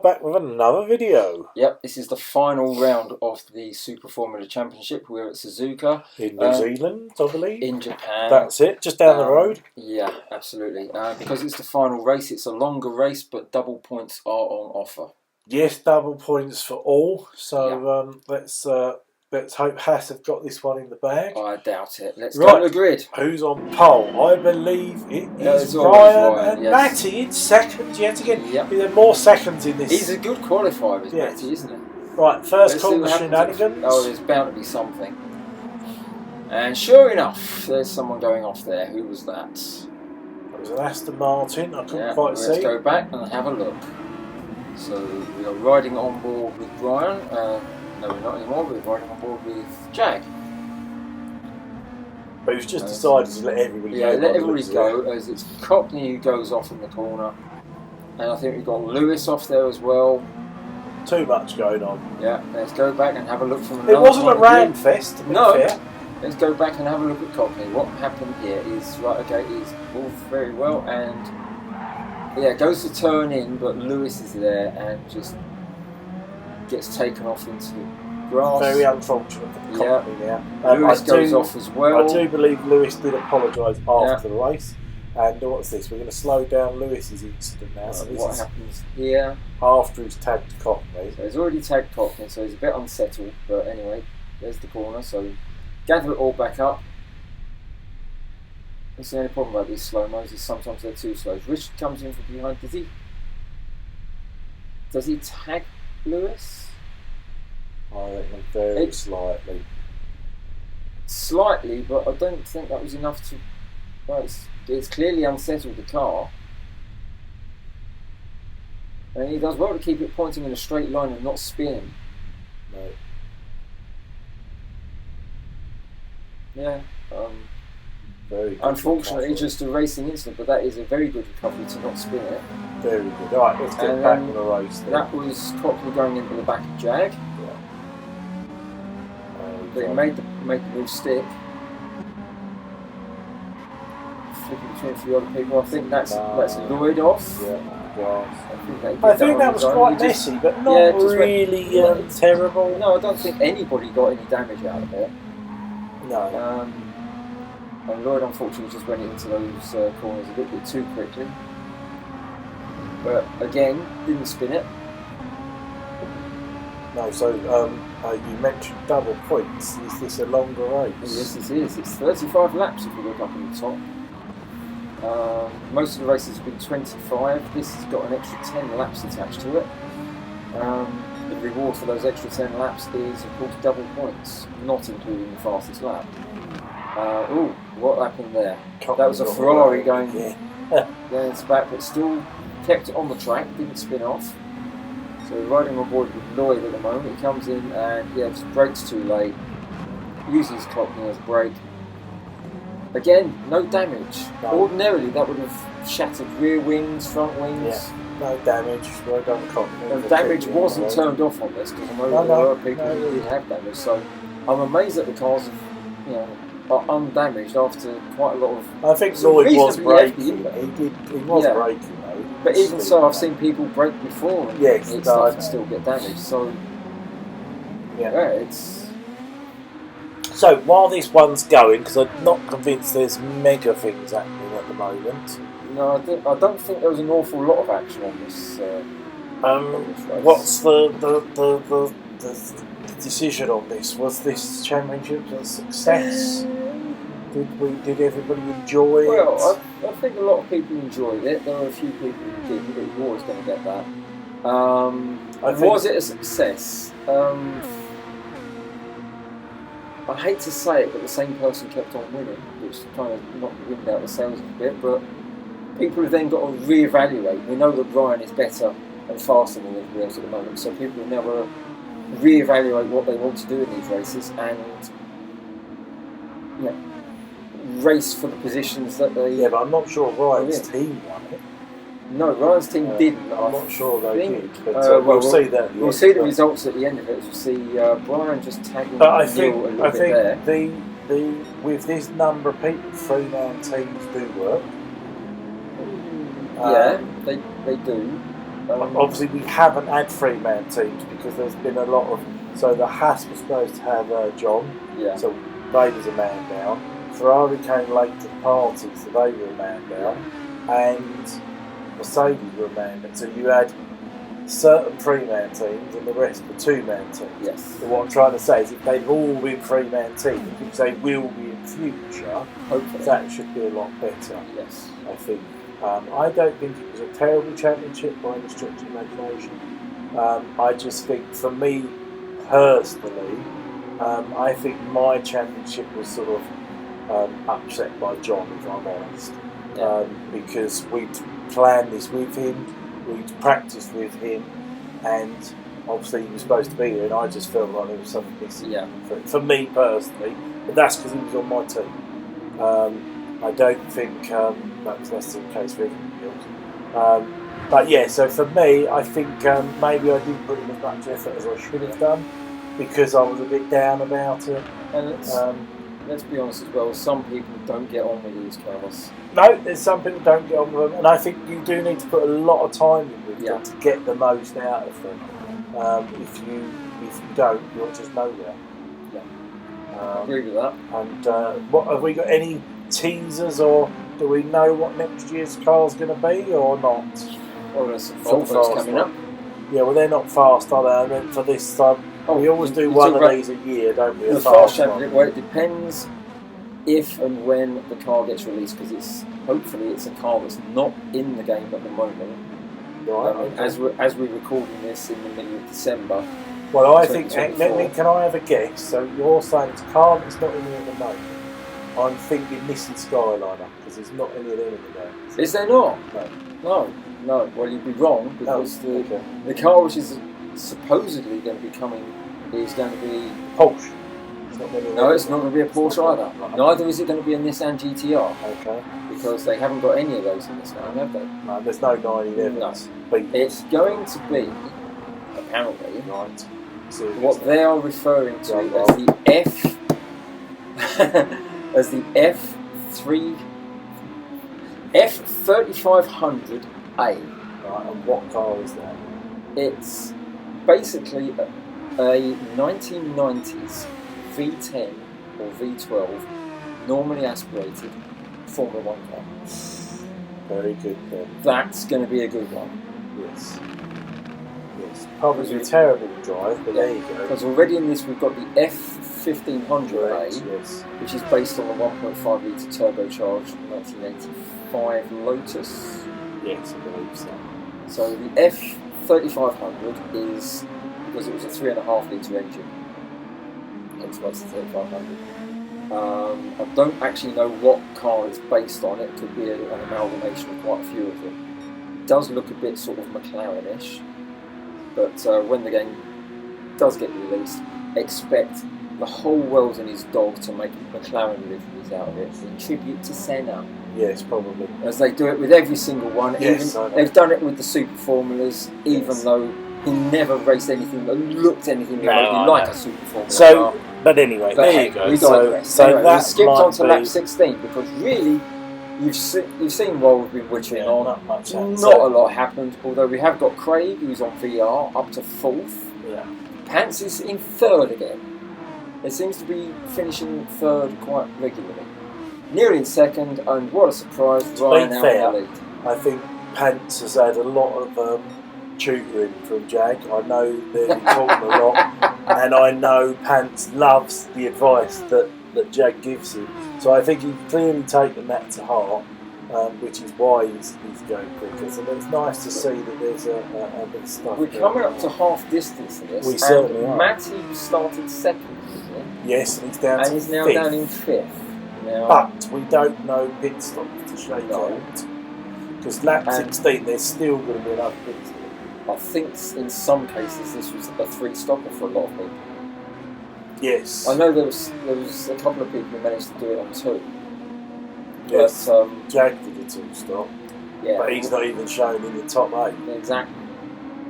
back with another video. Yep, this is the final round of the Super Formula Championship. We're at Suzuka. In New Zealand, I believe. In Japan. That's it, just down the road. Yeah, absolutely. Because it's the final race, it's a longer race, but double points are on offer. Yes, double points for all. So let's hope Haas have got this one in the bag. I doubt it. Let's go to the grid. Who's on pole? I believe it is Ryan and Matty in second yet again. Yep. There are more seconds in this. He's a good qualifier, is Matty, isn't he? Right, first corner shenanigans. Oh, there's bound to be something. And sure enough, there's someone going off there. Who was that? It was an Aston Martin. I couldn't quite see. Let's go back and have a look. So we are riding on board with Brian. No, we're not anymore. We're riding on board with Jag. But he's just decided to let everybody go. Yeah, let everybody go, as it's Cockney who goes off in the corner. And I think we've got Lewis off there as well. Too much going on. Yeah, let's go back and have a look from another It wasn't a ram fest, to be fair. Let's go back and have a look at Cockney. What happened here is, he's all very well, and goes to turn in, but Lewis is there and just gets taken off into grass. Very unfortunate for the Cockney there. Lewis goes off as well. I do believe Lewis did apologise after the race. And what's this? We're going to slow down Lewis's incident now. So what happens here? After he's tagged Cockney. So he's already tagged Cockney, so he's a bit unsettled. But anyway, there's the corner. So gather it all back up. That's the only problem about these slow-mos is sometimes they're too slow. Richard comes in from behind. Does he tag Lewis? I reckon very slightly. Slightly, but I don't think that was enough to... Well, it's clearly unsettled the car. And he does well to keep it pointing in a straight line and not spinning. No. Yeah. Very good. Unfortunately, just a racing incident, but that is a very good recovery to not spin it. Very good. Alright, let's get back on the race then. That was Cockney going into the back of Jag. Yeah. But it made the move stick. Flicking between a few other people. I think that's Lloyd off. Yeah. I think that was quite messy, but not really terrible. No, I don't think anybody got any damage out of it. No. And Lloyd unfortunately just went into those corners a little bit too quickly. But again, didn't spin it. No, so you mentioned double points. Is this a longer race? Yes, it is. It's 35 laps if you look up in the top. Most of the races have been 25. This has got an extra 10 laps attached to it. The reward for those extra 10 laps is, of course, double points, not including the fastest lap. What happened there? That was a Ferrari going it's back, but still kept it on the track, didn't spin off. So we're riding on board with Lloyd at the moment. He comes in and just brakes too late, uses Cockney as brake. Again, no damage. No. Ordinarily that would have shattered rear wings, front wings. Yeah. No damage. Well done, Cockney. No damage wasn't turned off on this, because I know there are people who did have damage. So I'm amazed that the cars are undamaged after quite a lot of... I think Lloyd was braking. He was braking though. But even so, I've seen people brake before and and still get damaged. So it's... So while this one's going, because I'm not convinced there's mega things happening at the moment. No, I don't think there was an awful lot of action on this. Race. What's the decision on this? Was this championship a success? Did everybody enjoy it? Well, I think a lot of people enjoyed it. There were a few people who didn't, but you're always going to get that. Was it a success? I hate to say it, but the same person kept on winning, which kind of knocked the wind out of the sails a bit. But people have then got to re-evaluate. We know that Ryan is better and faster than everybody else at the moment, so people have now got to re-evaluate what they want to do in these races and race for the positions that they... Yeah, but I'm not sure Ryan's team won it. No, Ryan's team didn't. I'm not sure they did, but we'll see that. We'll see the results at the end of it. We'll see Brian just tagging Neil a little bit there. With this number of people, 3-man teams do work. They do. Obviously, we haven't had 3-man teams because there's been a lot of. So the Haas was supposed to have John, so they was a man down. Ferrari came late to the party, so they were a man down, and Mercedes were a man down. So you had certain 3-man teams and the rest were 2-man teams. Yes. So what I'm trying to say is if they've all been 3-man teams, which they will be in future, hopefully that should be a lot better. Yes. I think. I don't think it was a terrible championship by any stretch of imagination. I just think, for me personally, I think my championship was sort of upset by John, if I'm honest, because we'd planned this with him, we'd practiced with him, and obviously he was supposed to be here, and I just felt like there was something missing for me personally, but that's because he was on my team. I don't think that's the case for everybody else. But yeah, so for me, I think maybe I didn't put in as much effort as I should have done because I was a bit down about it. And let's be honest as well, some people don't get on with these cars. No, there's some people don't get on with them, and I think you do need to put a lot of time in with them to get the most out of them. If you don't, you'll just nowhere. I agree with that. And what have we got? Any teasers, or do we know what next year's car's going to be or not? Well, there's some Volvos coming up. Yeah, well, they're not fast, are they? I mean, for this time, we always do one of these a year, don't we? The fast championship. Well, it depends if and when the car gets released, because hopefully it's a car that's not in the game at the moment. Right. As we're recording this in the middle of December. Well, I think. Can I have a guess? So you're saying it's a car that's not in there at the moment. I'm thinking Nissan Skyliner, because there's not any of them in the game. Is there not? No. Well, you'd be wrong, because the car which is supposedly going to be coming is going to be Porsche. It's not going to be a Porsche either. Neither is it going to be a Nissan GTR. Okay. Because they haven't got any of those in this game, have they? No, there's no 911s. No. It's going to be, apparently, what they are referring to as the as the F3500A. Right, and what car is that? It's basically a 1990s V10 or V12, normally aspirated Formula 1 car. Very good then. That's going to be a good one. Yes. Probably a terrible drive, but there you go. Because already in this we've got the F1500A, which is based on a 1.5 litre turbocharged 1985 Lotus. Yes, I believe so. So the F3500 is, because it was a 3.5 litre engine, hence why it's the 3500. I don't actually know what car it's based on. It could be an amalgamation of quite a few of them. It does look a bit sort of McLaren-ish, but when the game does get released, expect the whole world and his dog to make McLaren liveries out of it in tribute to Senna. Yes, probably. As they do it with every single one. Yes, they've done it with the Super Formulas, even though he never raced anything that looked anything remotely like a Super Formula car. But anyway, there you go. We digress. So anyway, that we skipped on to lap 16 because really, you've seen what we've been witching on. Not much. A lot happened. Although we have got Craig, who's on VR, up to 4th. Yeah. Pants is in 3rd again. It seems to be finishing 3rd quite regularly. Nearly in 2nd, and what a surprise! Ryan out in the lead. I think Pants has had a lot of tutoring from Jag. I know they've been talking a lot, and I know Pants loves the advice that Jag gives him. So I think he's clearly taken that to heart, which is why he's going quicker. So it's nice to see that there's a bit of stuff. We're coming up to half distance in this. We certainly are. Matty started 2nd, isn't he? Yes, and he's down and to he's now 5th. Down in 5th. Now, but we don't know pit stop to shake out. Because lap 16, there's still going to be another pit stop. I think in some cases this was a 3-stopper for a lot of people. Yes. I know there was a couple of people who managed to do it on 2. Yes. But, Jag did a 2-stop. Yeah. But he's not even shown in the top 8. Exactly.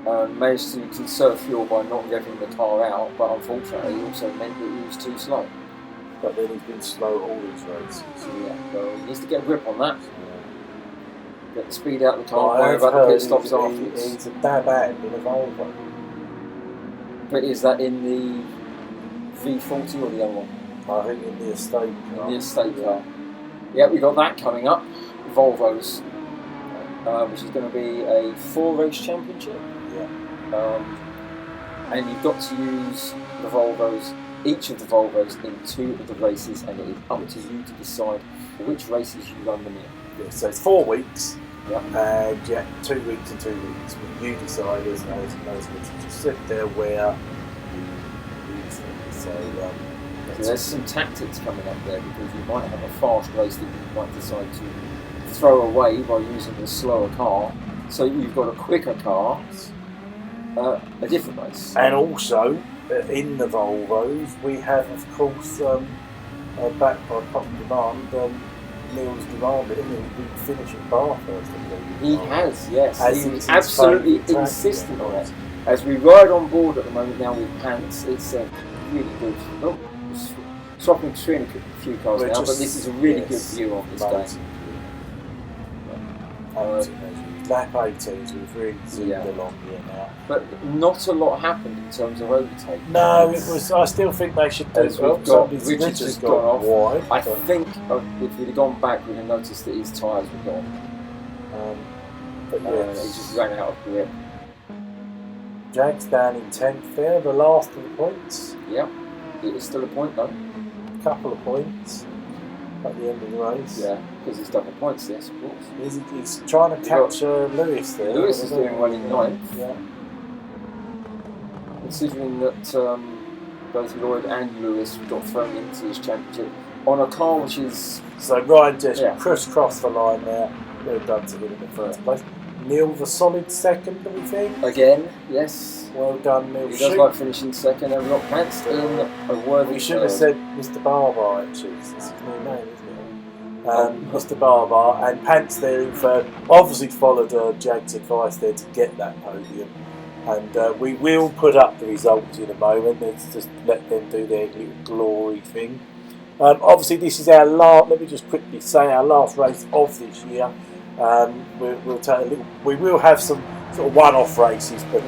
Managed to conserve fuel by not revving the car out, but unfortunately it also meant that he was too slow. But then he's been slow all these races. So yeah, well, he needs to get a grip on that. get the speed out of the car, I worry have about the heard pit stops afterwards. he's a dab hand in a Volvo. But is that in the V40 or the other one? I think in the estate car. In the estate car. Yeah, we got that coming up. Volvos, which is going to be a 4-race championship. Yeah. And you've got to use the Volvos, each of the Volvos, in 2 of the races, and it is up to you to decide which races you run them in. Yeah, so it's 4 weeks. Yeah. And yeah, 2 weeks and 2 weeks. But you decide, as those weeks, you just sit there where you use them. So there's some tactics coming up there, because you might have a fast race that you might decide to throw away by using the slower car. So you've got a quicker car, a different race. and also in the Volvos, we have, of course, backed by popular demand. Neil's demanded, and he'll be finishing bar first. He has, yes. As He it's was his absolutely favourite track, insistent on yeah. it. As we ride on board at the moment now with Pants, it's really good. Oh, swapping between a few cars We're now, but just- this is a really yes, good view on this amazing. day. Lap 18s, we've really zoomed Yeah. along here now. But not a lot happened in terms of overtake. No, it was. I still think they should do. As Well, we've got, somebody's Richard's just just gone off. wide. I but, think if we'd have gone back, we'd have noticed that his tyres were gone. but He yes, just ran out of grip. Jag's down in 10th there, the last of the points. Yep, it is still a point though. Couple of points at the end of the race. Yeah, because he's double points, yes, of course. He's trying to catch Lewis there. Lewis is doing well in 9th. Yeah. Considering that both Lloyd and Lewis got thrown into this championship on a car which is So Ryan just Yeah. crisscrossed the line there. Well done to him in the first place. Neil, the solid second, do we think? again, yes. Well done, Neil. He does like finishing second, and we've got Pants in a worthy We should have third. said Mr. Barbar, actually. It's his new name, isn't it? Mr. Barbar and Pants there in third. Obviously followed Jag's advice there to get that podium. And we will put up the results in a moment. Let's just let them do their little glory thing. Obviously, this is our last. Let me just quickly say our last race of this year. We'll take a little. We will have some sort of one-off races, but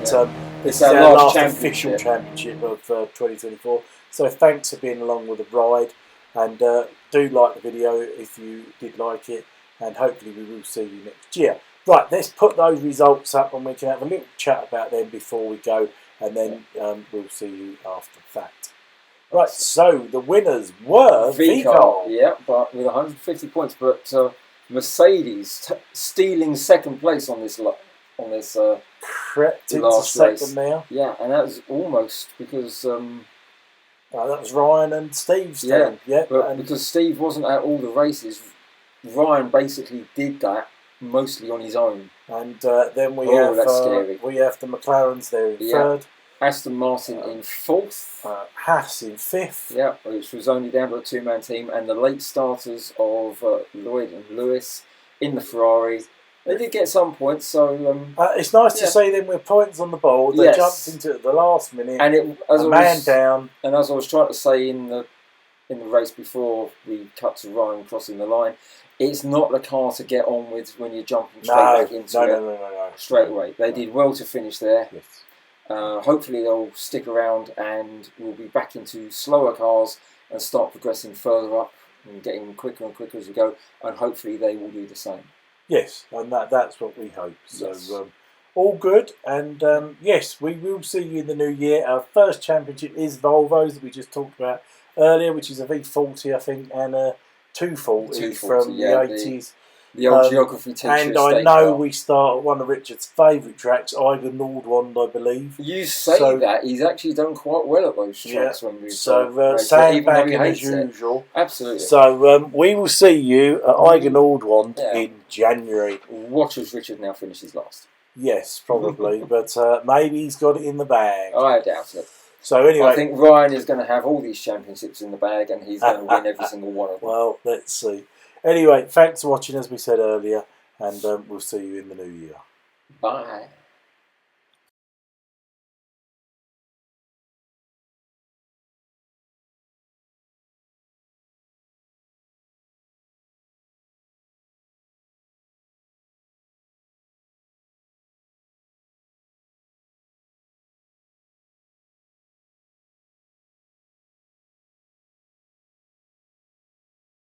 this is our last official championship of 2024. So thanks for being along with the ride, and do like the video if you did like it, and hopefully we will see you next year. Right, let's put those results up, and we can have a little chat about them before we go, and then we'll see you after that. Right, so the winners were Vico, yeah, but with 150 points, but Mercedes stealing second place on this crept into last second race. now. Yeah, and that was almost because That was Ryan and Steve's Yeah, team. Yeah, but and because Steve wasn't at all the races, Ryan basically did that mostly on his own. and then we that's scary. have the McLarens there in third, Aston Martin in fourth. Haas in fifth. Yeah, which was only down to a two-man team, and the late starters of Lloyd and Lewis in the Ferrari. They did get some points, so It's nice to see them with points on the board. They Yes. jumped into it at the last minute. and it as a I man was, down. And as I was trying to say in the race before we cut to Ryan crossing the line, it's not the car to get on with when you're jumping straight back into it No. straight away. They did well to finish there. Yes. Hopefully they'll stick around and we'll be back into slower cars and start progressing further up and getting quicker and quicker as we go, and hopefully they will do the same. Yes, and that's what we hope. So Yes. all good, and yes, we will see you in the new year. Our first championship is Volvos that we just talked about earlier, which is a V40, I think, and a 240 from the 80s. The old geography teacher. And I know we start at one of Richard's favourite tracks, Eigen Nordwand, I believe. You say that, he's actually done quite well at those tracks when we've sandbagging as usual. Absolutely. So we will see you at Eigen Nordwand in January. Watch as Richard now finishes last. Yes, probably, but maybe he's got it in the bag. I doubt it. So anyway, I think Ryan is going to have all these championships in the bag, and he's going to win every single one of them. Well, let's see. Anyway, thanks for watching, as we said earlier, and we'll see you in the new year. Bye.